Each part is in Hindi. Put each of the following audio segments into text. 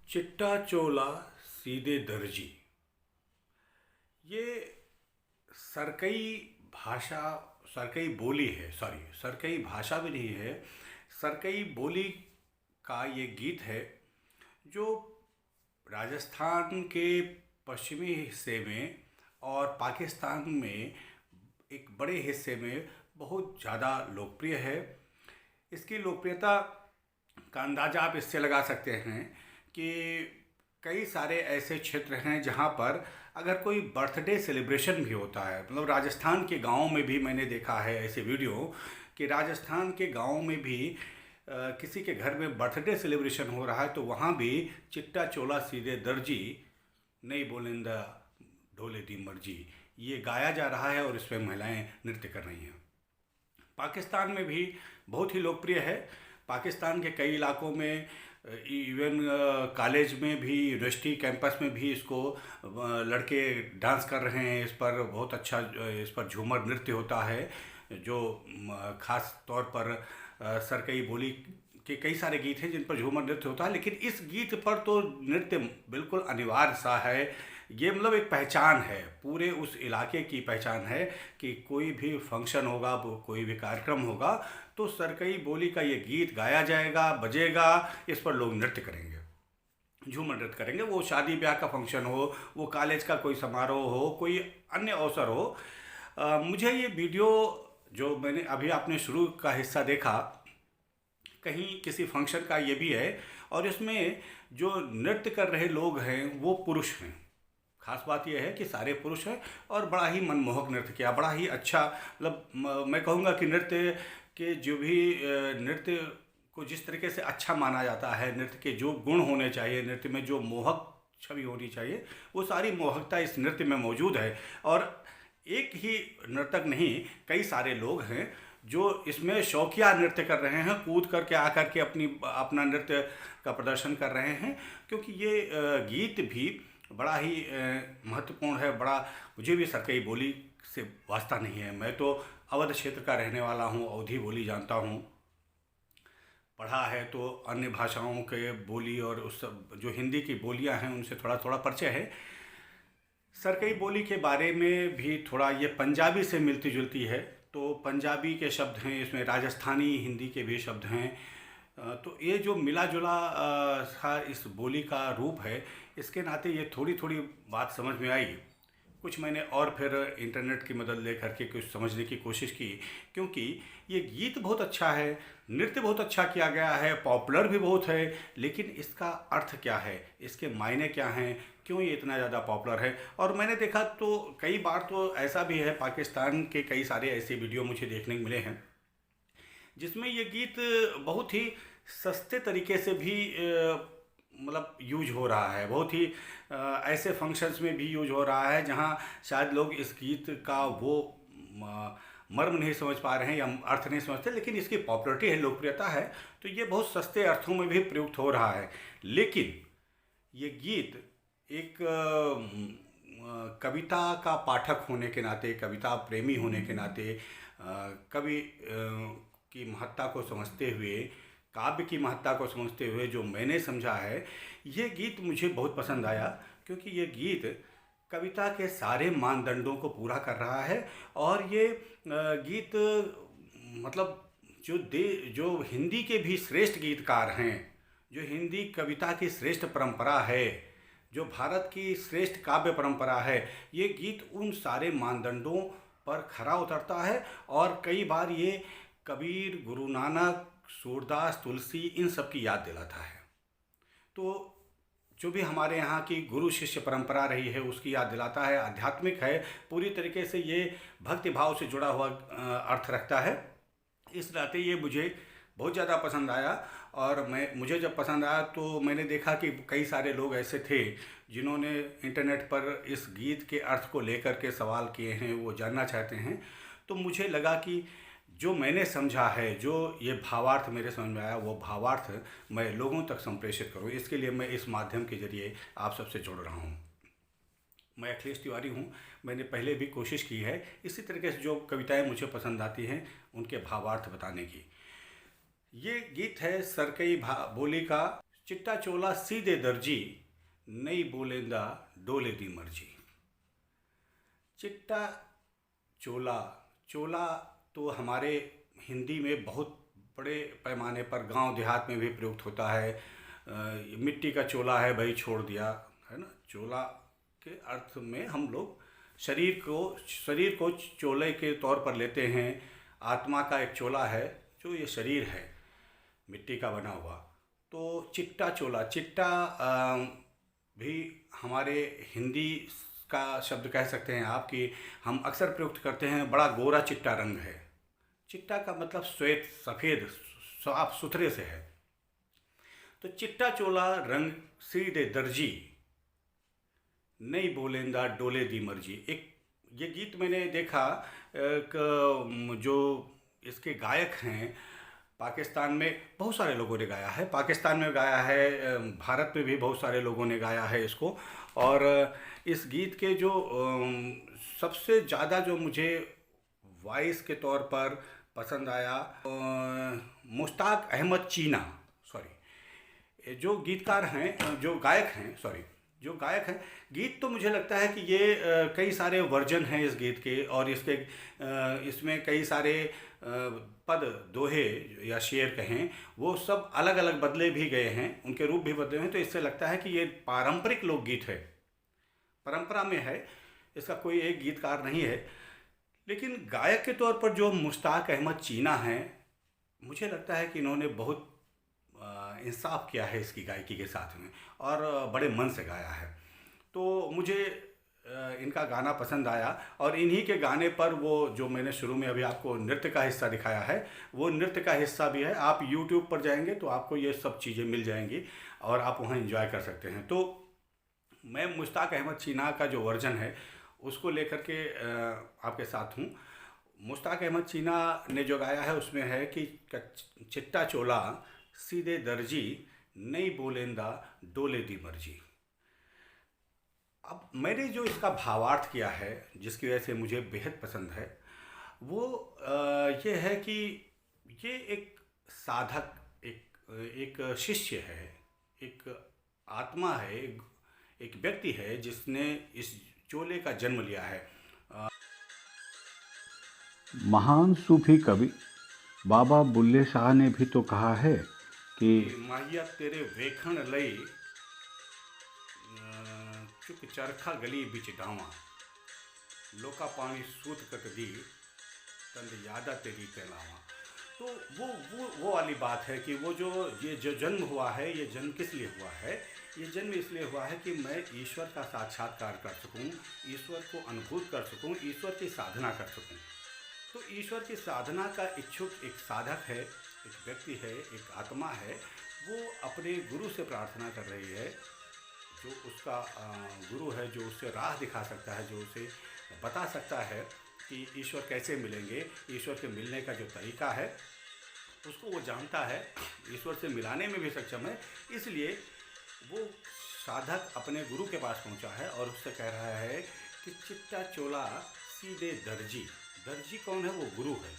चिट्टा चोला सीधे दर्जी, ये सरकई भाषा, सरकई बोली है, सॉरी सरकई भाषा भी नहीं है, सरकई बोली का ये गीत है जो राजस्थान के पश्चिमी हिस्से में और पाकिस्तान में एक बड़े हिस्से में बहुत ज़्यादा लोकप्रिय है। इसकी लोकप्रियता का अंदाज़ा आप इससे लगा सकते हैं कि कई सारे ऐसे क्षेत्र हैं जहाँ पर अगर कोई बर्थडे सेलिब्रेशन भी होता है, मतलब राजस्थान के गाँव में भी मैंने देखा है ऐसे वीडियो कि राजस्थान के गाँव में भी किसी के घर में बर्थडे सेलिब्रेशन हो रहा है तो वहाँ भी चिट्टा चोला सीधे दर्जी नहीं बोलिंदा ढोले दी मर्जी ये गाया जा रहा है और इसमें महिलाएं नृत्य कर रही हैं। पाकिस्तान में भी बहुत ही लोकप्रिय है। पाकिस्तान के कई इलाकों में इवन कॉलेज में भी, यूनिवर्सिटी कैंपस में भी इसको लड़के डांस कर रहे हैं। इस पर बहुत अच्छा इस पर झूमर नृत्य होता है जो ख़ास तौर पर सरकई बोली के कई सारे गीत हैं जिन पर झूमर नृत्य होता है, लेकिन इस गीत पर तो नृत्य बिल्कुल अनिवार्य सा है। ये मतलब एक पहचान है, पूरे उस इलाके की पहचान है कि कोई भी फंक्शन होगा, कोई भी कार्यक्रम होगा तो सरकई बोली का ये गीत गाया जाएगा, बजेगा, इस पर लोग नृत्य करेंगे, झूमर नृत्य करेंगे। वो शादी ब्याह का फंक्शन हो, वो कॉलेज का कोई समारोह हो, कोई अन्य अवसर हो। मुझे ये वीडियो जो मैंने अभी आपने शुरू का हिस्सा देखा, कहीं किसी फंक्शन का ये भी है और इसमें जो नृत्य कर रहे लोग हैं वो पुरुष हैं। खास बात यह है कि सारे पुरुष हैं और बड़ा ही मनमोहक नृत्य किया, बड़ा ही अच्छा। मतलब मैं कहूँगा कि नृत्य के जो भी नृत्य को जिस तरीके से अच्छा माना जाता है, नृत्य के जो गुण होने चाहिए, नृत्य में जो मोहक छवि होनी चाहिए, वो सारी मोहकता इस नृत्य में मौजूद है। और एक ही नर्तक नहीं, कई सारे लोग हैं जो इसमें शौकिया नृत्य कर रहे हैं, कूद करके आकर के अपना नृत्य का प्रदर्शन कर रहे हैं। क्योंकि ये गीत भी बड़ा ही महत्वपूर्ण है। बड़ा, मुझे भी सरकई बोली से वास्ता नहीं है, मैं तो अवध क्षेत्र का रहने वाला हूँ, अवधी बोली जानता हूँ, पढ़ा है तो अन्य भाषाओं के बोली और उस जो हिंदी की बोलियाँ हैं उनसे थोड़ा थोड़ा परिचय है। सरकई बोली के बारे में भी थोड़ा, ये पंजाबी से मिलती जुलती है, तो पंजाबी के शब्द हैं इसमें, राजस्थानी हिंदी के भी शब्द हैं। तो ये जो मिला जुला सा इस बोली का रूप है, इसके नाते ये थोड़ी थोड़ी बात समझ में आई। कुछ मैंने और फिर इंटरनेट की मदद ले करके कुछ समझने की कोशिश की, क्योंकि ये गीत बहुत अच्छा है, नृत्य बहुत अच्छा किया गया है, पॉपुलर भी बहुत है, लेकिन इसका अर्थ क्या है, इसके मायने क्या हैं, क्यों ये इतना ज़्यादा पॉपुलर है। और मैंने देखा तो कई बार तो ऐसा भी है, पाकिस्तान के कई सारे ऐसे वीडियो मुझे देखने को मिले हैं जिसमें ये गीत बहुत ही सस्ते तरीके से भी मतलब यूज हो रहा है। बहुत ही ऐसे फंक्शंस में भी यूज हो रहा है जहाँ शायद लोग इस गीत का वो मर्म नहीं समझ पा रहे हैं या अर्थ नहीं समझते, लेकिन इसकी पॉपुलरिटी है, लोकप्रियता है, तो ये बहुत सस्ते अर्थों में भी प्रयुक्त हो रहा है। लेकिन ये गीत एक कविता का पाठक होने के नाते, कविता प्रेमी होने के नाते, कवि की महत्ता को समझते हुए, काव्य की महत्ता को समझते हुए जो मैंने समझा है, ये गीत मुझे बहुत पसंद आया, क्योंकि ये गीत कविता के सारे मानदंडों को पूरा कर रहा है। और ये गीत मतलब जो हिंदी के भी श्रेष्ठ गीतकार हैं, जो हिंदी कविता की श्रेष्ठ परंपरा है, जो भारत की श्रेष्ठ काव्य परंपरा है, ये गीत उन सारे मानदंडों पर खरा उतरता है। और कई बार ये कबीर, गुरु नानक, सूरदास, तुलसी, इन सब की याद दिलाता है। तो जो भी हमारे यहाँ की गुरु शिष्य परंपरा रही है उसकी याद दिलाता है, आध्यात्मिक है, पूरी तरीके से ये भक्ति भाव से जुड़ा हुआ अर्थ रखता है। इस नाते ये मुझे बहुत ज़्यादा पसंद आया। और मुझे जब पसंद आया तो मैंने देखा कि कई सारे लोग ऐसे थे जिन्होंने इंटरनेट पर इस गीत के अर्थ को लेकर के सवाल किए हैं, वो जानना चाहते हैं। तो मुझे लगा कि जो मैंने समझा है, जो ये भावार्थ मेरे समझ में आया, वो भावार्थ मैं लोगों तक संप्रेषित करूँ, इसके लिए मैं इस माध्यम के जरिए आप सबसे जुड़ रहा हूँ। मैं अखिलेश तिवारी हूँ। मैंने पहले भी कोशिश की है इसी तरीके से जो कविताएं मुझे पसंद आती हैं उनके भावार्थ बताने की। ये गीत है सरकई बोली का। चिट्टा चोला सीधे दर्जी, नई बोलेंदा डोले दी मर्जी। चिट्टा चोला, चोला तो हमारे हिंदी में बहुत बड़े पैमाने पर गांव देहात में भी प्रयुक्त होता है। मिट्टी का चोला है भाई छोड़ दिया, है ना। चोला के अर्थ में हम लोग शरीर को चोले के तौर पर लेते हैं। आत्मा का एक चोला है जो ये शरीर है, मिट्टी का बना हुआ। तो चिट्टा चोला, चिट्टा भी हमारे हिंदी का शब्द कह सकते हैं आप, कि हम अक्सर प्रयुक्त करते हैं। बड़ा गोरा चिट्टा रंग है। चिट्टा का मतलब श्वेत, सफ़ेद, साफ सुथरे से है। तो चिट्टा चोला रंग सीधे दर्जी, नई बोलेंदा डोले दी मर्जी। एक ये गीत मैंने देखा जो इसके गायक हैं, पाकिस्तान में बहुत सारे लोगों ने गाया है, पाकिस्तान में गाया है, भारत में भी बहुत सारे लोगों ने गाया है इसको। और इस गीत के जो सबसे ज़्यादा जो मुझे वॉइस के तौर पर पसंद आया, मुश्ताक अहमद चीना, सॉरी, जो गीतकार हैं, जो गायक हैं, सॉरी, जो गायक हैं। गीत तो मुझे लगता है कि ये कई सारे वर्जन हैं इस गीत के, और इसमें कई सारे पद, दोहे या शेर कहें, वो सब अलग अलग बदले भी गए हैं, उनके रूप भी बदले हैं। तो इससे लगता है कि ये पारंपरिक लोकगीत है, परंपरा में है, इसका कोई एक गीतकार नहीं है। लेकिन गायक के तौर पर जो मुश्ताक अहमद चीना हैं, मुझे लगता है कि इन्होंने बहुत इंसाफ किया है इसकी गायकी के साथ में, और बड़े मन से गाया है। तो मुझे इनका गाना पसंद आया। और इन्हीं के गाने पर वो जो मैंने शुरू में अभी आपको नृत्य का हिस्सा दिखाया है, वो नृत्य का हिस्सा भी है। आप YouTube पर जाएंगे तो आपको ये सब चीज़ें मिल जाएंगी और आप वहाँ एंजॉय कर सकते हैं। तो मैं मुश्ताक अहमद चीना का जो वर्जन है उसको लेकर के आपके साथ हूँ। मुश्ताक अहमद चीना ने जो गाया है उसमें है कि चिट्टा चोला सीधे दर्जी, नई बोलेंदा डोले दी मर्जी। अब मैंने जो इसका भावार्थ किया है, जिसकी वजह से मुझे बेहद पसंद है, वो ये है कि ये एक साधक, एक शिष्य है, एक आत्मा है, एक व्यक्ति है जिसने इस चोले का जन्म लिया है। महान सूफी कवि बाबा बुल्ले शाह ने भी तो कहा है कि माहिया तेरे वेखण लई चुक चरखा गली बिच डावा, लोका पानी सूत कट दी तंद यादा तेरी कहलावा। तो वो वाली बात है कि ये जो जन्म हुआ है, ये जन्म किस लिए हुआ है? ये जन्म इसलिए हुआ है कि मैं ईश्वर का साक्षात्कार कर सकूं, ईश्वर को अनुभूत कर सकूं, ईश्वर की साधना कर सकूं। तो ईश्वर की साधना का इच्छुक एक साधक है, एक व्यक्ति है, एक आत्मा है। वो अपने गुरु से प्रार्थना कर रही है, जो उसका गुरु है, जो उससे राह दिखा सकता है, जो उसे बता सकता है कि ईश्वर कैसे मिलेंगे, ईश्वर के मिलने का जो तरीका है उसको वो जानता है, ईश्वर से मिलाने में भी सक्षम है। इसलिए वो साधक अपने गुरु के पास पहुंचा है और उससे कह रहा है कि चिट्टा चोला सीधे दर्जी। दर्जी कौन है? वो गुरु है।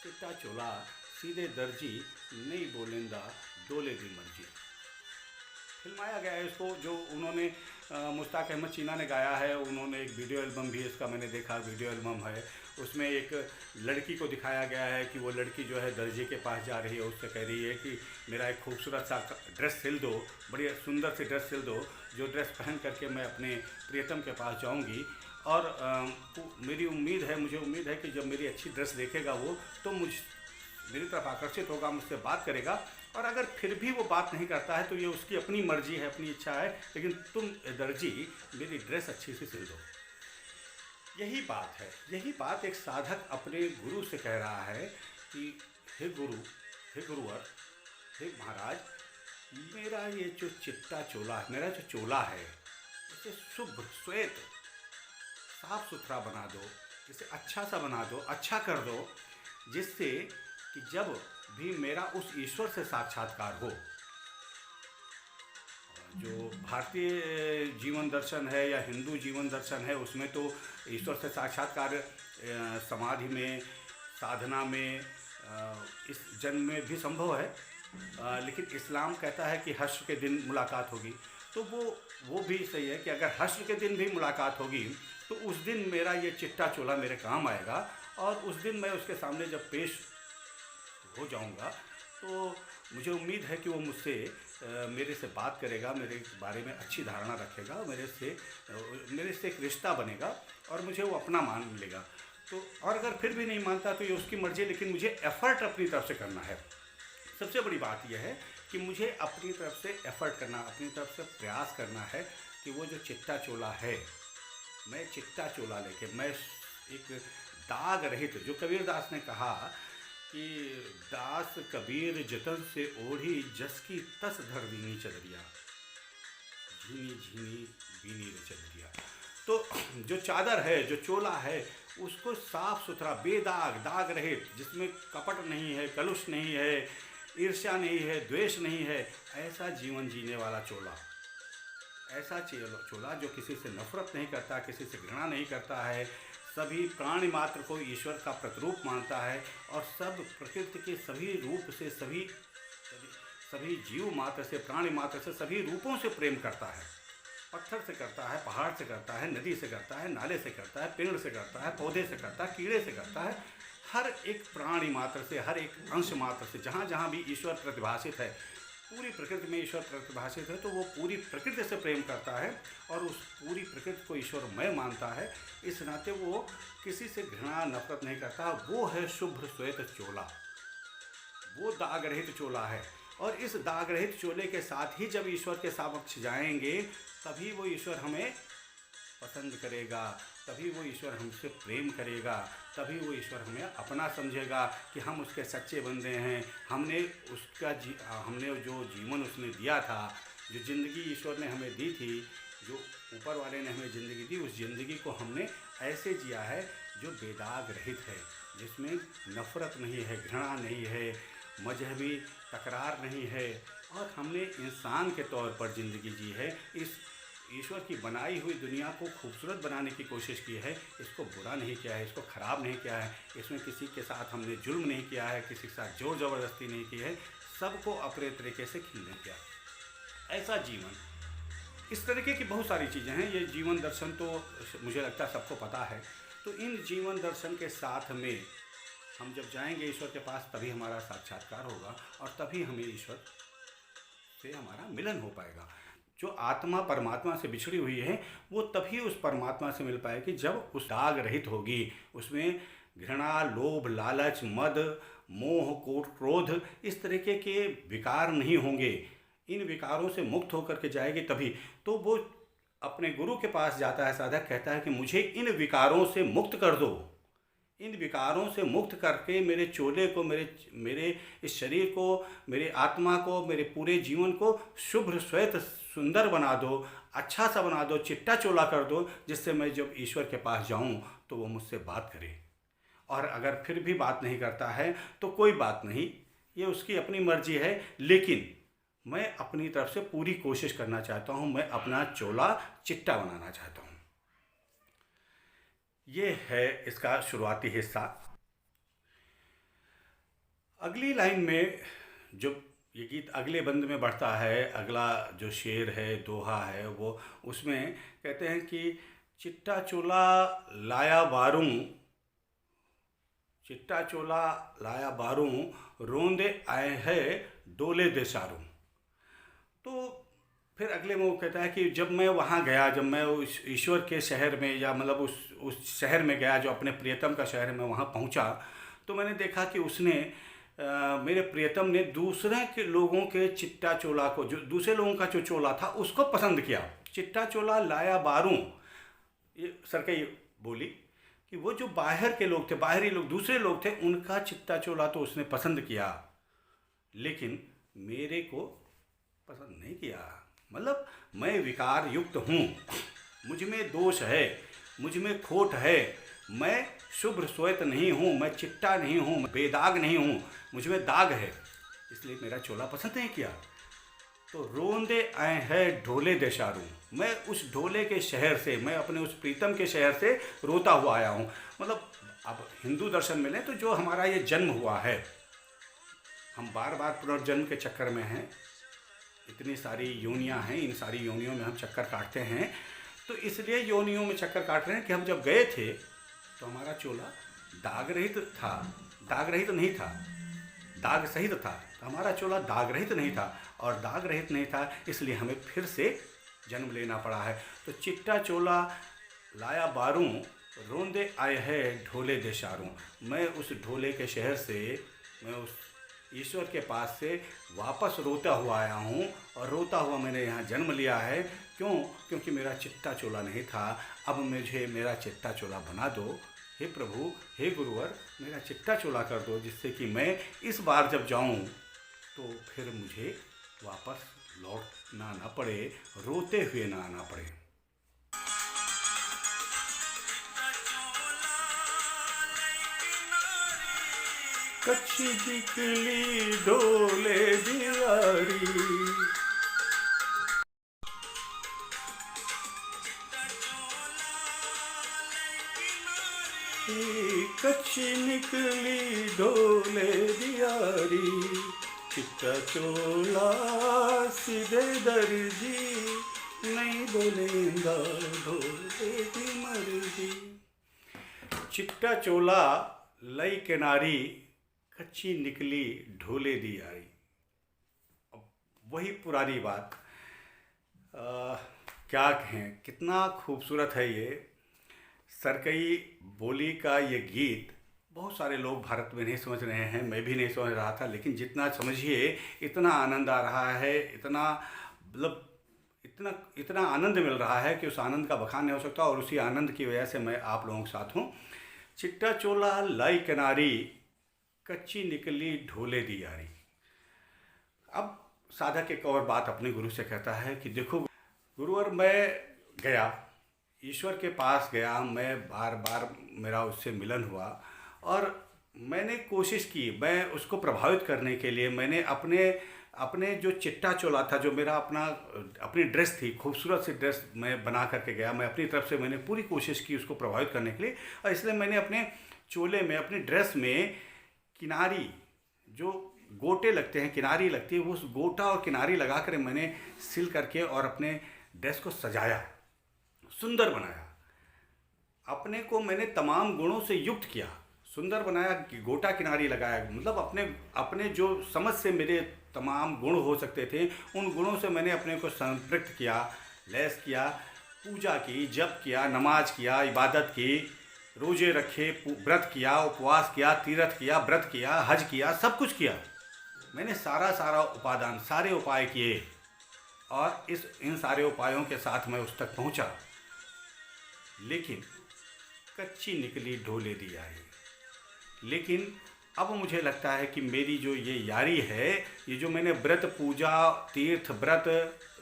चिट्टा चोला सीधे दर्जी नहीं बोलेंदा डोले दी मर्जी। फिल्माया गया है इसको, जो उन्होंने मुश्ताक अहमद चीना ने गाया है। उन्होंने एक वीडियो एल्बम भी इसका मैंने देखा, वीडियो एल्बम है। उसमें एक लड़की को दिखाया गया है कि वो लड़की जो है दर्जी के पास जा रही है, उससे कह रही है कि मेरा एक खूबसूरत सा ड्रेस सिल दो, बड़ी सुंदर सी ड्रेस सिल दो, जो ड्रेस पहन करके मैं अपने प्रियतम के पास जाऊंगी। और मेरी उम्मीद है, मुझे उम्मीद है कि जब मेरी अच्छी ड्रेस देखेगा वो, तो मेरी तरफ आकर्षित होगा, मुझसे बात करेगा। और अगर फिर भी वो बात नहीं करता है तो ये उसकी अपनी मर्जी है, अपनी इच्छा है, लेकिन तुम दर्जी मेरी ड्रेस अच्छी से सिल दो। यही बात है, यही बात एक साधक अपने गुरु से कह रहा है कि हे गुरु, हे गुरुवर, हे महाराज, मेरा ये जो चिट्टा चोला है, मेरा जो चोला है, इसे शुभ्र श्वेत साफ सुथरा बना दो, इसे अच्छा सा बना दो, अच्छा कर दो, जिससे कि जब भी मेरा उस ईश्वर से साक्षात्कार हो। जो भारतीय जीवन दर्शन है या हिंदू जीवन दर्शन है, उसमें तो ईश्वर से साक्षात्कार समाधि में, साधना में, इस जन्म में भी संभव है, लेकिन इस्लाम कहता है कि हश्र के दिन मुलाकात होगी। तो वो भी सही है कि अगर हश्र के दिन भी मुलाकात होगी तो उस दिन मेरा ये चिट्टा चोला मेरे काम आएगा, और उस दिन मैं उसके सामने जब पेश हो जाऊंगा तो मुझे उम्मीद है कि वो मुझसे मेरे से बात करेगा, मेरे बारे में अच्छी धारणा रखेगा, मेरे से एक रिश्ता बनेगा और मुझे वो अपना मान लेगा। तो और अगर फिर भी नहीं मानता तो ये उसकी मर्ज़ी, लेकिन मुझे एफ़र्ट अपनी तरफ से करना है। सबसे बड़ी बात यह है कि मुझे अपनी तरफ से एफ़र्ट करना, अपनी तरफ से प्रयास करना है कि वो जो चिट्टा चोला है, मैं चिट्टा चोला लेके, मैं एक दाग रहित, जो कबीर दास ने कहा कि दास कबीर जतन से ओढ़ी जस की तस धर दीनी चदरिया, झीनी झीनी बीनी रे चदरिया। तो जो चादर है, जो चोला है, उसको साफ सुथरा, बेदाग, दाग रहित, जिसमें कपट नहीं है, कलुष नहीं है, ईर्ष्या नहीं है, द्वेष नहीं है, ऐसा जीवन जीने वाला चोला, ऐसा चोला जो किसी से नफरत नहीं करता, किसी से घृणा नहीं करता है, सभी प्राणी मात्र को ईश्वर का प्रतिरूप मानता है, और सब प्रकृति के सभी रूप से, सभी जीव मात्र से, प्राणी मात्र से, सभी रूपों से प्रेम करता है। पत्थर से करता है, पहाड़ से करता है, नदी से करता है, नाले से करता है, पेड़ से करता है, पौधे से करता है, कीड़े से करता है। हर एक प्राणी मात्र से, हर एक अंश मात्र से, जहाँ जहाँ भी ईश्वर प्रतिभाषित है, पूरी प्रकृति में ईश्वर प्रतिभाषित है, तो वो पूरी प्रकृति से प्रेम करता है और उस पूरी प्रकृति को ईश्वरमय मानता है। इस नाते वो किसी से घृणा, नफरत नहीं करता। वो है शुभ्र श्वेत चोला, वो दाग रहित चोला है। और इस दाग रहित चोले के साथ ही जब ईश्वर के समक्ष जाएंगे, तभी वो ईश्वर हमें पसंद करेगा, तभी वो ईश्वर हमसे प्रेम करेगा, तभी वो ईश्वर हमें अपना समझेगा कि हम उसके सच्चे बंदे हैं। हमने जो जीवन उसने दिया था, जो ज़िंदगी ईश्वर ने हमें दी थी, जो ऊपर वाले ने हमें ज़िंदगी दी, उस ज़िंदगी को हमने ऐसे जिया है जो बेदाग रहित है, जिसमें नफ़रत नहीं है, घृणा नहीं है, मजहबी तकरार नहीं है, और हमने इंसान के तौर पर ज़िंदगी जी है। इस ईश्वर की बनाई हुई दुनिया को खूबसूरत बनाने की कोशिश की है, इसको बुरा नहीं किया है, इसको ख़राब नहीं किया है, इसमें किसी के साथ हमने जुल्म नहीं किया है, किसी के साथ जोर ज़बरदस्ती नहीं की है, सबको अपने तरीके से खिलने किया। ऐसा जीवन, इस तरीके की बहुत सारी चीज़ें हैं। ये जीवन दर्शन तो मुझे लगता है सबको पता है। तो इन जीवन दर्शन के साथ में हम जब जाएंगे ईश्वर के पास, तभी हमारा साक्षात्कार होगा और तभी हमें ईश्वर से हमारा मिलन हो पाएगा। जो आत्मा परमात्मा से बिछड़ी हुई है, वो तभी उस परमात्मा से मिल पाएगी जब उस दाग रहित होगी, उसमें घृणा, लोभ, लालच, मद, मोह, क्रोध, इस तरीके के विकार नहीं होंगे। इन विकारों से मुक्त होकर के जाएगी तभी। तो वो अपने गुरु के पास जाता है, साधक कहता है कि मुझे इन विकारों से मुक्त कर दो, इन विकारों से मुक्त करके मेरे चोले को, मेरे इस शरीर को, मेरे आत्मा को, मेरे पूरे जीवन को शुभ्र श्वेत सुंदर बना दो, अच्छा सा बना दो, चिट्टा चोला कर दो, जिससे मैं जब ईश्वर के पास जाऊं तो वो मुझसे बात करे। और अगर फिर भी बात नहीं करता है तो कोई बात नहीं, ये उसकी अपनी मर्जी है, लेकिन मैं अपनी तरफ से पूरी कोशिश करना चाहता हूँ, मैं अपना चोला चिट्टा बनाना चाहता हूँ। ये है इसका शुरुआती हिस्सा। अगली लाइन में जो ये गीत अगले बंद में बढ़ता है, अगला जो शेर है, दोहा है, वो उसमें कहते हैं कि चिट्टा चोला लाया बारूं, चिट्टा चोला लाया बारूं, रोंदे आए है डोले देसारूं। तो फिर अगले में वो कहता है कि जब मैं वहाँ गया, जब मैं उस ईश्वर के शहर में, या मतलब उस शहर में गया जो अपने प्रियतम का शहर में, वहाँ पहुँचा, तो मैंने देखा कि उसने मेरे प्रियतम ने दूसरे के लोगों के चिट्टा चोला को, जो दूसरे लोगों का जो चोला था उसको पसंद किया। चिट्टा चोला लाया बारूं, ये सरकई बोली कि वो जो बाहर के लोग थे, बाहरी लोग, दूसरे लोग थे, उनका चिट्टा चोला तो उसने पसंद किया, लेकिन मेरे को पसंद नहीं किया। मतलब मैं विकार युक्त हूँ, मुझ में दोष है, मुझ में खोट है, मैं शुभ्र श्वेत नहीं हूँ, मैं चिट्टा नहीं हूँ, मैं बेदाग नहीं हूँ, मुझ में दाग है, इसलिए मेरा चोला पसंद नहीं किया। तो रोंदे आए हैं ढोले देशारू, मैं उस ढोले के शहर से, मैं अपने उस प्रीतम के शहर से रोता हुआ आया हूँ। मतलब अब हिंदू दर्शन में लें तो जो हमारा ये जन्म हुआ है, हम बार बार पुनर्जन्म के चक्कर में हैं, इतनी सारी योनियाँ हैं, इन सारी योनियों में हम चक्कर काटते हैं, तो इसलिए योनियों में चक्कर काट रहे हैं कि हम जब गए थे तो हमारा चोला दाग रहित था, दाग रहित नहीं था, दाग सहित था, तो हमारा चोला दाग रहित नहीं था, और दाग रहित नहीं था इसलिए हमें फिर से जन्म लेना पड़ा है। तो चिट्टा चोला लाया बारूं, रोंदे आए है ढोले देशारूं, मैं उस ढोले के शहर से, मैं उस ईश्वर के पास से वापस रोता हुआ आया हूँ, और रोता हुआ मैंने यहाँ जन्म लिया है। क्यों? क्योंकि मेरा चिट्टा चोला नहीं था, अब मुझे मेरा चिट्टा चोला बना दो, हे प्रभु, हे गुरुवर, मेरा चिट्टा चोला कर दो, जिससे कि मैं इस बार जब जाऊँ तो फिर मुझे वापस लौटना ना पड़े, रोते हुए ना आना पड़े। कच्ची निकली डोले दियारी, कच्ची निकली डोले दियारी, चिट्टा चोला सीधे दर्जी, नहीं बोलेगा ढोले की मर्जी। चिट्टा चोला लई किनारी, कच्ची निकली ढोले दी आई। अब वही पुरानी बात, क्या कहें, कितना खूबसूरत है ये सरकई बोली का ये गीत। बहुत सारे लोग भारत में नहीं समझ रहे हैं, मैं भी नहीं समझ रहा था, लेकिन जितना समझिए इतना आनंद आ रहा है, इतना मतलब इतना इतना आनंद मिल रहा है कि उस आनंद का बखान नहीं हो सकता, और उसी आनंद की वजह से मैं आप लोगों के साथ हूँ। चिट्टा चोला लाई किनारी, कच्ची निकली ढोले दी यारी। अब साधक एक और बात अपने गुरु से कहता है कि देखो गुरुवर, मैं गया, ईश्वर के पास गया, मैं बार बार मेरा उससे मिलन हुआ, और मैंने कोशिश की, मैं उसको प्रभावित करने के लिए मैंने अपने जो चिट्टा चोला था, जो मेरा अपनी ड्रेस थी, खूबसूरत सी ड्रेस मैं बना करके गया, मैं अपनी तरफ से मैंने पूरी कोशिश की उसको प्रभावित करने के लिए, और इसलिए मैंने अपने चोले में, अपनी ड्रेस में किनारी, जो गोटे लगते हैं, किनारी लगती है, वो उस गोटा और किनारी लगा कर मैंने सिल करके और अपने ड्रेस को सजाया, सुंदर बनाया, अपने को मैंने तमाम गुणों से युक्त किया, सुंदर बनाया, गोटा किनारी लगाया। मतलब अपने जो समझ से मेरे तमाम गुण हो सकते थे, उन गुणों से मैंने अपने को संतृप्त किया, लैस किया, पूजा की, जप किया, नमाज किया, इबादत की, रोजे रखे, व्रत किया, उपवास किया, तीर्थ किया, व्रत किया, हज किया, सब कुछ किया। मैंने सारा उपादान, सारे उपाय किए, और इन सारे उपायों के साथ मैं उस तक पहुंचा, लेकिन कच्ची निकली ढोले दी आई। लेकिन अब मुझे लगता है कि मेरी जो ये यारी है, ये जो मैंने व्रत, पूजा, तीर्थ, व्रत,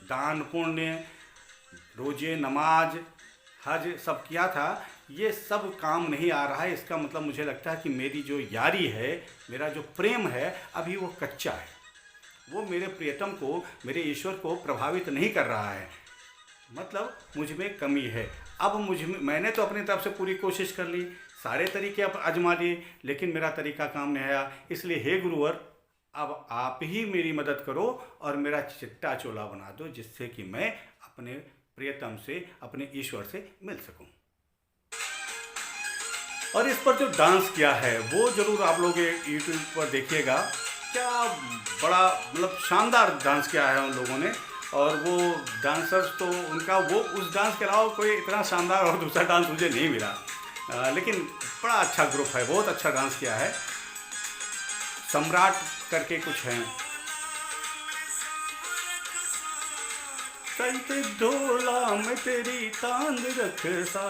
दान, पुण्य, रोजे, नमाज, हज सब किया था, ये सब काम नहीं आ रहा है। इसका मतलब मुझे लगता है कि मेरी जो यारी है, मेरा जो प्रेम है, अभी वो कच्चा है, वो मेरे प्रियतम को, मेरे ईश्वर को प्रभावित नहीं कर रहा है। मतलब मुझ में कमी है। अब मैंने तो अपनी तरफ से पूरी कोशिश कर ली, सारे तरीके आप आजमा लिए, लेकिन मेरा तरीका काम नहीं आया। इसलिए हे गुरुवर, अब आप ही मेरी मदद करो और मेरा चिट्टा चोला बना दो, जिससे कि मैं अपने प्रियतम से, अपने ईश्वर से मिल सकूं। और इस पर जो डांस किया है वो जरूर आप लोग यूट्यूब पर देखिएगा। क्या बड़ा मतलब शानदार डांस किया है उन लोगों ने। और वो डांसर्स तो उनका वो उस डांस के अलावा कोई इतना शानदार और दूसरा डांस मुझे नहीं मिला। लेकिन बड़ा अच्छा ग्रुप है, बहुत अच्छा डांस किया है। सम्राट करके कुछ हैं। चलते ढोला में तेरी तांग रख सा,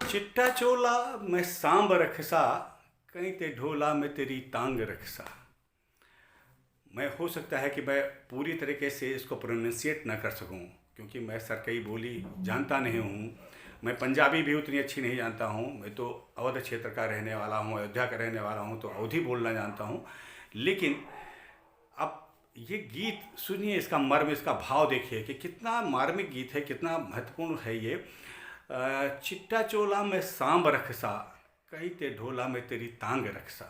चिट्टा चोला मैं सांब रखसा, कहीं ते ढोला में तेरी तांग रखसा। मैं हो सकता है कि मैं पूरी तरीके से इसको प्रोनाउंसिएट ना कर सकूं, क्योंकि मैं सरकई बोली जानता नहीं हूं। मैं पंजाबी भी उतनी अच्छी नहीं जानता हूं। मैं तो अवध क्षेत्र का रहने वाला हूं, अयोध्या का रहने वाला हूं, तो अवधी बोलना जानता हूं। लेकिन अब ये गीत सुनिए, इसका मर्म, इसका भाव देखिए कि कितना मार्मिक गीत है, कितना महत्वपूर्ण है ये। चिट्टा चोला में सांब रखसा, कहीं ते ढोला में तेरी तांग रखसा।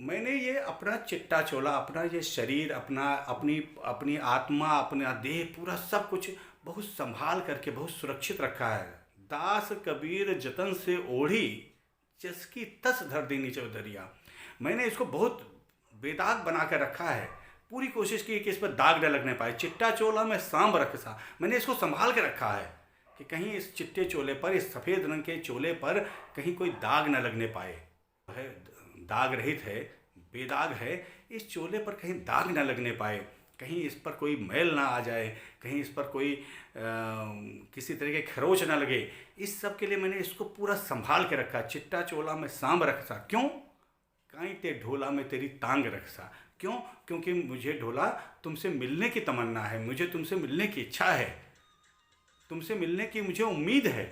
मैंने ये अपना चिट्टा चोला, अपना ये शरीर, अपनी आत्मा, अपना देह, पूरा सब कुछ बहुत संभाल करके बहुत सुरक्षित रखा है। दास कबीर जतन से ओढ़ी, जिसकी तस धर दी नीचे दरिया। मैंने इसको बहुत बेदाग बना कर रखा है। पूरी कोशिश की कि इस पर दाग न लगने पाए। चिट्टा चोला में सांब रखसा, मैंने इसको संभाल के रखा है कि कहीं इस चिट्टे चोले पर, इस सफ़ेद रंग के चोले पर कहीं कोई दाग न लगने पाए। है दाग रहित है, बेदाग है। इस चोले पर कहीं दाग न लगने पाए, कहीं इस पर कोई मैल ना आ जाए, कहीं इस पर कोई किसी तरह के खरोच ना लगे। इस सब के लिए मैंने इसको पूरा संभाल के रखा। चिट्टा चोला में सांब रखसा, क्यों? कहीं ते ढोला में तेरी तांग रखसा। क्यों? क्योंकि मुझे ढोला तुमसे मिलने की तमन्ना है, मुझे तुमसे मिलने की इच्छा है, तुमसे मिलने की मुझे उम्मीद है।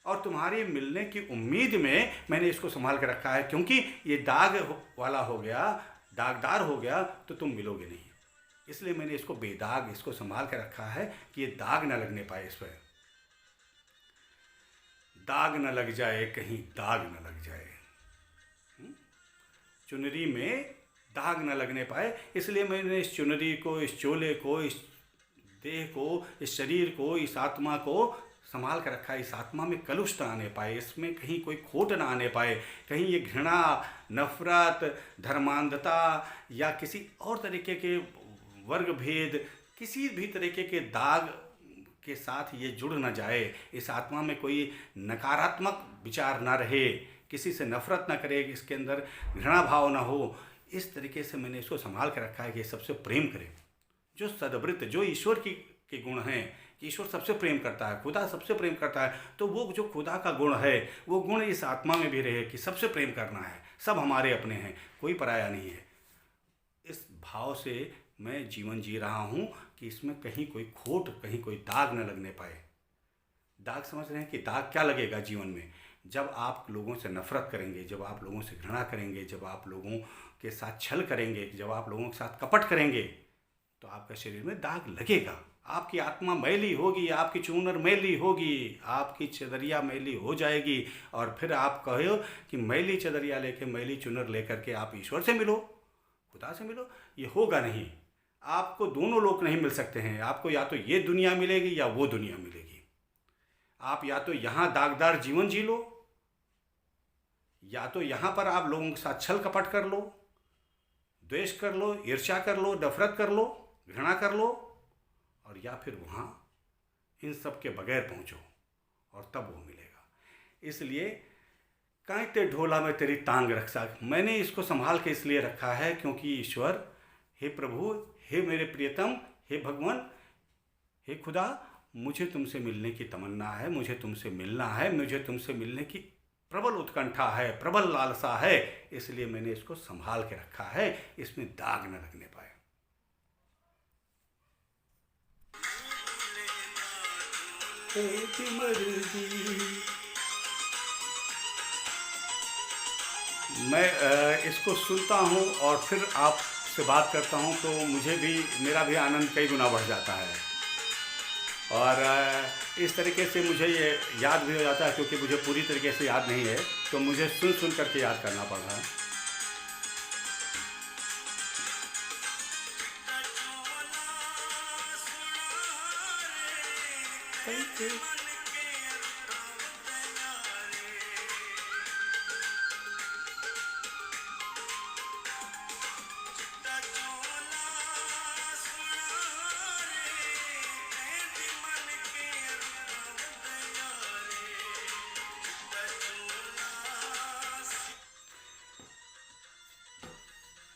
और तुम्हारी मिलने की उम्मीद में मैंने इसको संभाल के रखा है, क्योंकि ये दाग वाला हो गया, दागदार हो गया तो तुम मिलोगे नहीं। इसलिए मैंने इसको बेदाग, इसको संभाल के रखा है कि ये दाग न लगने पाए। इस पर दाग न लग जाए, कहीं दाग न लग जाए, चुनरी में दाग न लगने पाए। इसलिए मैंने इस चुनरी को, इस चोले को, इस देह को, इस शरीर को, इस आत्मा को संभाल कर रखा है। इस आत्मा में कलुष ना आने पाए, इसमें कहीं कोई खोट ना आने पाए, कहीं ये घृणा, नफरत, धर्मांधता या किसी और तरीके के वर्ग भेद, किसी भी तरीके के दाग के साथ ये जुड़ ना जाए। इस आत्मा में कोई नकारात्मक विचार ना रहे, किसी से नफरत ना करे, इसके अंदर घृणा भाव ना हो। इस तरीके से मैंने इसको संभाल कर रखा है कि सबसे प्रेम करे। जो सद्वृत्त, जो ईश्वर के गुण हैं, कि ईश्वर सबसे प्रेम करता है, खुदा सबसे प्रेम करता है, तो वो जो खुदा का गुण है, वो गुण इस आत्मा में भी रहे कि सबसे प्रेम करना है, सब हमारे अपने हैं, कोई पराया नहीं है। इस भाव से मैं जीवन जी रहा हूँ कि इसमें कहीं कोई खोट, कहीं कोई दाग न लगने पाए। दाग समझ रहे हैं कि दाग क्या लगेगा जीवन में? जब आप लोगों से नफरत करेंगे, जब आप लोगों से घृणा करेंगे, जब आप लोगों के साथ छल करेंगे, जब आप लोगों के साथ कपट करेंगे, तो आपका शरीर में दाग लगेगा। आपकी आत्मा मैली होगी, आपकी चूनर मैली होगी, आपकी चदरिया मैली हो जाएगी। और फिर आप कहो कि मैली चदरिया लेके, मैली चुनर लेकर के आप ईश्वर से मिलो, खुदा से मिलो। ये होगा नहीं। आपको दोनों लोग नहीं मिल सकते हैं। आपको या तो ये दुनिया मिलेगी या वो दुनिया मिलेगी। आप या तो यहाँ दागदार जीवन जी लो, या तो यहाँ पर आप लोगों के साथ छल कपट कर लो, द्वेष कर लो, ईर्ष्या कर लो, नफरत कर लो, घृणा कर लो, और या फिर वहाँ इन सब के बगैर पहुँचो और तब वो मिलेगा। इसलिए कांटे ढोला में तेरी टांग रखा। मैंने इसको संभाल के इसलिए रखा है क्योंकि ईश्वर, हे प्रभु, हे मेरे प्रियतम, हे भगवान, हे खुदा, मुझे तुमसे मिलने की तमन्ना है, मुझे तुमसे मिलना है, मुझे तुमसे मिलने की प्रबल उत्कंठा है, प्रबल लालसा है, इसलिए मैंने इसको संभाल के रखा है, इसमें दाग न लगने पाए। मैं इसको सुनता हूँ और फिर आपसे बात करता हूँ तो मुझे भी, मेरा भी आनंद कई गुना बढ़ जाता है। और इस तरीके से मुझे ये याद भी हो जाता है, क्योंकि मुझे पूरी तरीके से याद नहीं है, तो मुझे सुन सुन करके याद करना पड़ रहा है।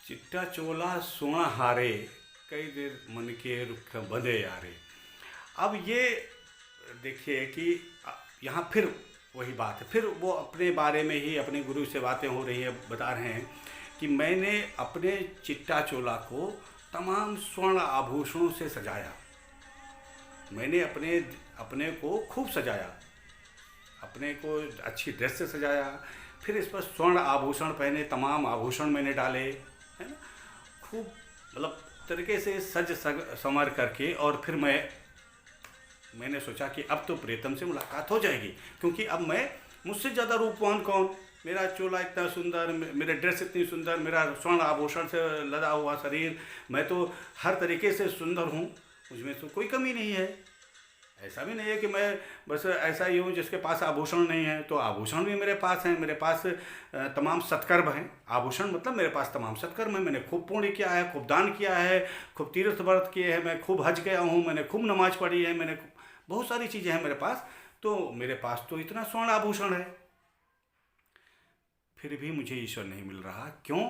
चिट्टा चोला सोना हारे, कई देर मन के रुख बंधे यारे। अब ये देखिए कि यहाँ फिर वही बात है, फिर वो अपने बारे में ही, अपने गुरु से बातें हो रही है, बता रहे हैं कि मैंने अपने चिट्टा चोला को तमाम स्वर्ण आभूषणों से सजाया। मैंने अपने को खूब सजाया, अपने को अच्छी ड्रेस से सजाया, फिर इस पर स्वर्ण आभूषण पहने, तमाम आभूषण मैंने डाले, है ना, खूब मतलब तरीके से सज संवर करके। और फिर मैंने सोचा कि अब तो प्रीतम से मुलाकात हो जाएगी, क्योंकि अब मैं, मुझसे ज़्यादा रूपवान कौन, मेरा चोला इतना सुंदर, मेरे ड्रेस इतनी सुंदर, मेरा स्वर्ण आभूषण से लदा हुआ शरीर, मैं तो हर तरीके से सुंदर हूँ, मुझमें तो कोई कमी नहीं है। ऐसा भी नहीं है कि मैं बस ऐसा ही हूँ जिसके पास आभूषण नहीं है, तो आभूषण भी मेरे पास हैं, मेरे पास तमाम सत्कर्म हैं। आभूषण मतलब मेरे पास तमाम सत्कर्म है, मैंने खूब पुण्य किया है, खूब दान किया है, खूब तीर्थ व्रत किए हैं, मैं खूब हज गया हूँ, मैंने खूब नमाज पढ़ी है, मैंने बहुत सारी चीज़ें हैं मेरे पास, तो मेरे पास तो इतना स्वर्ण आभूषण है। फिर भी मुझे ईश्वर नहीं मिल रहा, क्यों?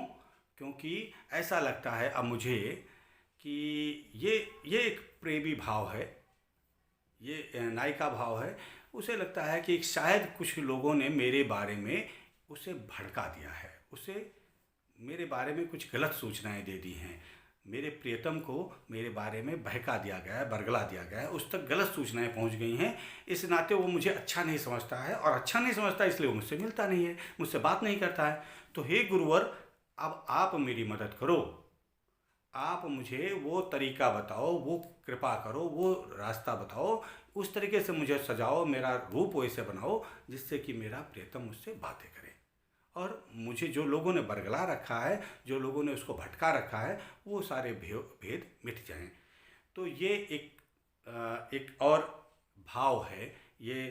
क्योंकि ऐसा लगता है अब मुझे कि ये एक प्रेमी भाव है, ये नायिका भाव है। उसे लगता है कि शायद कुछ लोगों ने मेरे बारे में उसे भड़का दिया है, उसे मेरे बारे में कुछ गलत सूचनाएं दे दी हैं, मेरे प्रियतम को मेरे बारे में बहका दिया गया है, बरगला दिया गया है, उस तक गलत सूचनाएं पहुंच गई हैं। इस नाते वो मुझे अच्छा नहीं समझता है, और अच्छा नहीं समझता इसलिए वो मुझसे मिलता नहीं है, मुझसे बात नहीं करता है। तो हे गुरुवर, अब आप मेरी मदद करो, आप मुझे वो तरीका बताओ, वो कृपा करो, वो रास्ता बताओ, उस तरीके से मुझे सजाओ, मेरा रूप वैसे बनाओ जिससे कि मेरा प्रियतम मुझसे बातें करे, और मुझे जो लोगों ने बरगला रखा है, जो लोगों ने उसको भटका रखा है, वो सारे भेद मिट जाएं। तो ये एक और भाव है, ये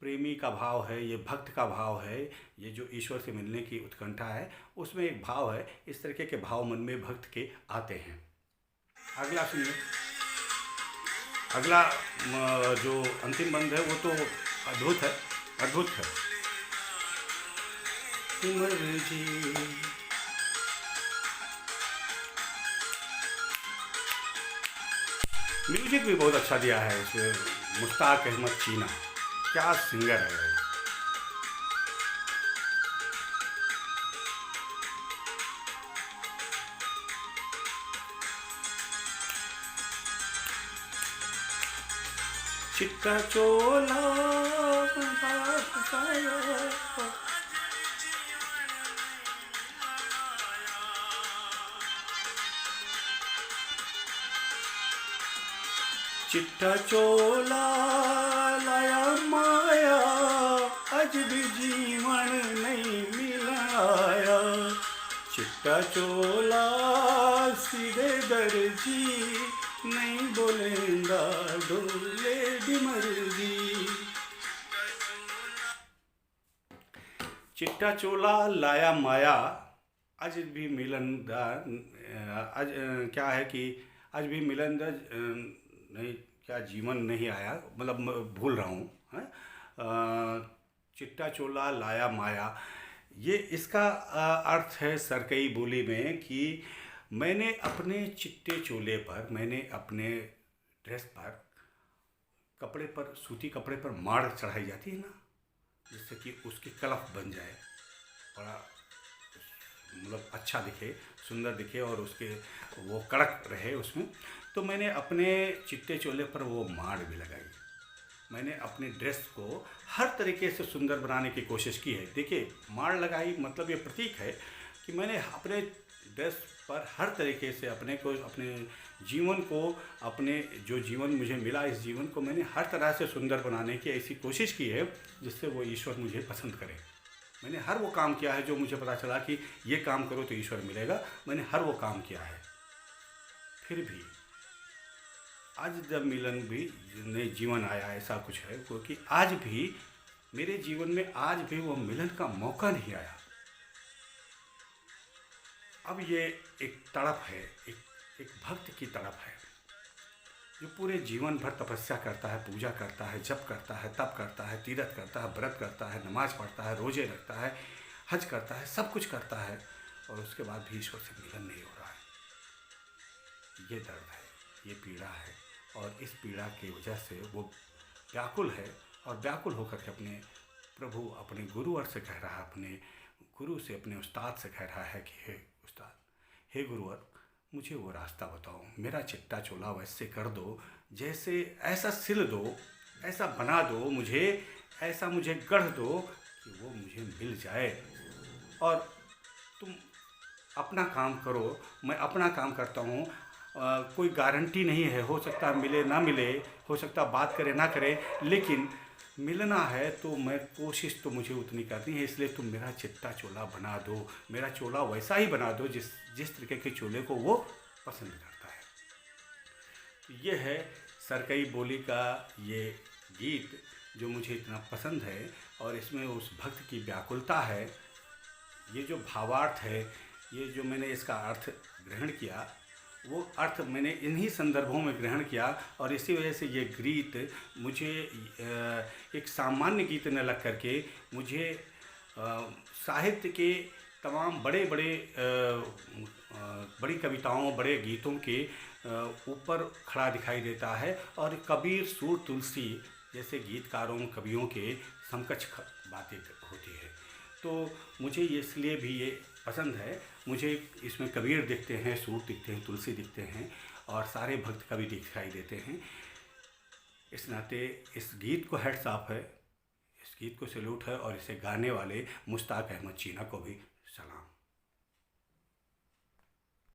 प्रेमी का भाव है, ये भक्त का भाव है, ये जो ईश्वर से मिलने की उत्कंठा है, उसमें एक भाव है। इस तरीके के भाव मन में भक्त के आते हैं। अगला सुनिए, अगला जो अंतिम बंद है वो तो अद्भुत है, अद्भुत है। म्यूजिक भी बहुत अच्छा दिया है इसमें, मुश्ताक अहमद चीना, क्या सिंगर है। चिट्टा चोला चिट्टा चोला लाया माया, अज भी जीवन नहीं मिलाया। चिट्टा चोला सीधे दर्जी, नहीं बोलेंदा डोले डिमरजी। चिट्टा चोला लाया माया, अज भी मिलनदार, आज क्या है कि आज भी मिलनदार नहीं, क्या जीवन नहीं आया, मतलब मैं भूल रहा हूँ, चिट्टा चोला लाया माया, ये इसका अर्थ है सरकई बोली में कि मैंने अपने चिट्टे चोले पर, मैंने अपने ड्रेस पर, कपड़े पर, सूती कपड़े पर माड़ चढ़ाई जाती है ना, जिससे कि उसकी कलफ बन जाए, बड़ा मतलब अच्छा दिखे, सुंदर दिखे और उसके वो कड़क रहे उसमें। तो मैंने अपने चिट्टे चोले पर वो माड़ भी लगाई। मैंने अपने ड्रेस को हर तरीके से सुंदर बनाने की कोशिश की है। देखिए, माड़ लगाई मतलब ये प्रतीक है कि मैंने अपने ड्रेस पर हर तरीके से अपने को, अपने जीवन को, अपने जो जीवन मुझे मिला, इस जीवन को मैंने हर तरह से सुंदर बनाने की ऐसी कोशिश की है जिससे वो ईश्वर मुझे पसंद करे। मैंने हर वो काम किया है जो मुझे पता चला कि ये काम करो तो ईश्वर मिलेगा, मैंने हर वो काम किया है। फिर भी आज जब मिलन भी नए जीवन आया, ऐसा कुछ है, क्योंकि आज भी मेरे जीवन में आज भी वो मिलन का मौका नहीं आया। अब ये एक तड़प है, एक भक्त की तड़प है जो पूरे जीवन भर तपस्या करता है, पूजा करता है, जप करता है, तप करता है, तीर्थ करता है, व्रत करता है, नमाज पढ़ता है, रोजे रखता है, हज करता है, सब कुछ करता है, और उसके बाद भी ईश्वर से मिलन नहीं हो रहा है। ये दर्द है, ये पीड़ा है, और इस पीड़ा की वजह से वो व्याकुल है, और व्याकुल होकर के अपने प्रभु, अपने गुरुवर से कह रहा है, अपने गुरु से, अपने उस्ताद से कह रहा है कि हे उस्ताद, हे गुरुवर, मुझे वो रास्ता बताओ, मेरा चिट्टा चोला वैसे कर दो, जैसे ऐसा सिल दो, ऐसा बना दो मुझे, ऐसा मुझे गढ़ दो कि वो मुझे मिल जाए, और तुम अपना काम करो, मैं अपना काम करता हूँ। कोई गारंटी नहीं है, हो सकता मिले ना मिले, हो सकता बात करे ना करे, लेकिन मिलना है तो मैं कोशिश तो मुझे उतनी करनी है, इसलिए तुम मेरा चिट्टा चोला बना दो, मेरा चोला वैसा ही बना दो जिस तरीके के चोले को वो पसंद करता है। तो ये है सरकई बोली का ये गीत जो मुझे इतना पसंद है, और इसमें उस भक्त की व्याकुलता है। ये जो भावार्थ है, ये जो मैंने इसका अर्थ ग्रहण किया, वो अर्थ मैंने इन्हीं संदर्भों में ग्रहण किया, और इसी वजह से ये गीत मुझे एक सामान्य गीत न लग करके मुझे साहित्य के तमाम बड़ी कविताओं, बड़े गीतों के ऊपर खड़ा दिखाई देता है, और कबीर, सूर, तुलसी जैसे गीतकारों, कवियों के समकक्ष बातें होती है। तो मुझे इसलिए भी ये पसंद है। मुझे इसमें कबीर दिखते हैं, सूर दिखते हैं, तुलसी दिखते हैं, और सारे भक्त कवि दिखाई देते हैं। इस नाते इस गीत को हेड्स ऑफ है, इस गीत को सैल्यूट है, और इसे गाने वाले मुश्ताक अहमद चीना को भी सलाम।